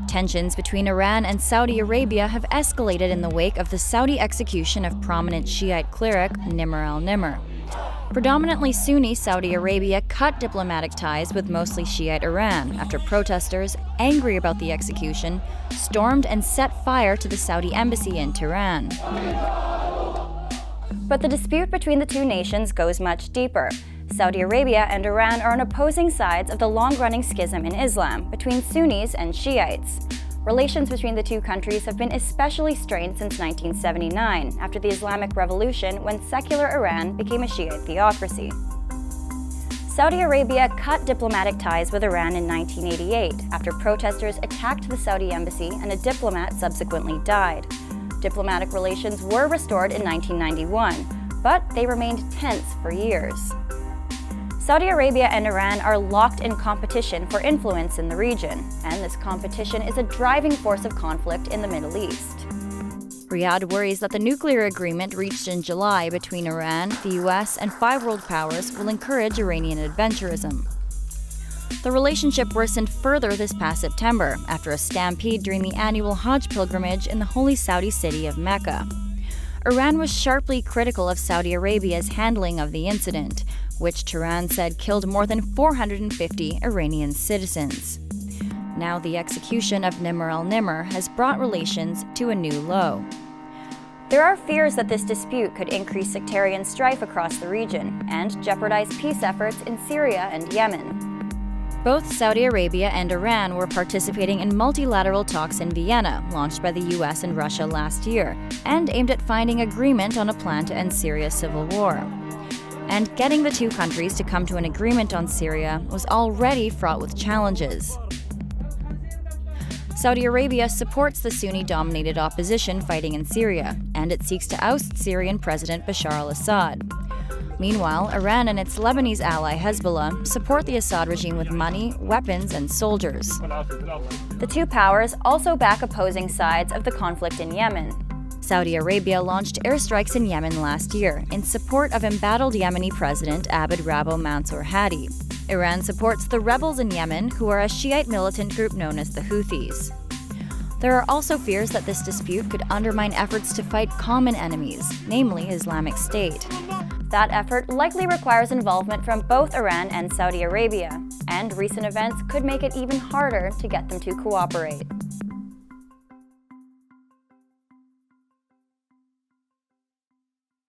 Tensions between Iran and Saudi Arabia have escalated in the wake of the Saudi execution of prominent Shiite cleric al-Nemer. Predominantly Sunni Saudi Arabia cut diplomatic ties with mostly Shiite Iran after protesters, angry about the execution, stormed and set fire to the Saudi embassy in Tehran. But the dispute between the two nations goes much deeper. Saudi Arabia and Iran are on opposing sides of the long-running schism in Islam between Sunnis and Shiites. Relations between the two countries have been especially strained since 1979, after the Islamic Revolution, when secular Iran became a Shiite theocracy. Saudi Arabia cut diplomatic ties with Iran in 1988 after protesters attacked the Saudi embassy and a diplomat subsequently died. Diplomatic relations were restored in 1991, but they remained tense for years. Saudi Arabia and Iran are locked in competition for influence in the region, and this competition is a driving force of conflict in the Middle East. Riyadh worries that the nuclear agreement reached in July between Iran, the US, and 5 world powers will encourage Iranian adventurism. The relationship worsened further this past September after a stampede during the annual Hajj pilgrimage in the holy Saudi city of Mecca. Iran was sharply critical of Saudi Arabia's handling of the incident, which Tehran said killed more than 450 Iranian citizens. Now the execution of al-Nemer has brought relations to a new low. There are fears that this dispute could increase sectarian strife across the region and jeopardize peace efforts in Syria and Yemen. Both Saudi Arabia and Iran were participating in multilateral talks in Vienna, launched by the US and Russia last year, and aimed at finding agreement on a plan to end Syria's civil war. And getting the two countries to come to an agreement on Syria was already fraught with challenges. Saudi Arabia supports the Sunni-dominated opposition fighting in Syria, and it seeks to oust Syrian President Bashar al-Assad. Meanwhile, Iran and its Lebanese ally Hezbollah support the Assad regime with money, weapons, and soldiers. The two powers also back opposing sides of the conflict in Yemen. Saudi Arabia launched airstrikes in Yemen last year in support of embattled Yemeni President Abd Rabbo Mansour Hadi. Iran supports the rebels in Yemen, who are a Shiite militant group known as the Houthis. There are also fears that this dispute could undermine efforts to fight common enemies, namely Islamic State. That effort likely requires involvement from both Iran and Saudi Arabia, and recent events could make it even harder to get them to cooperate.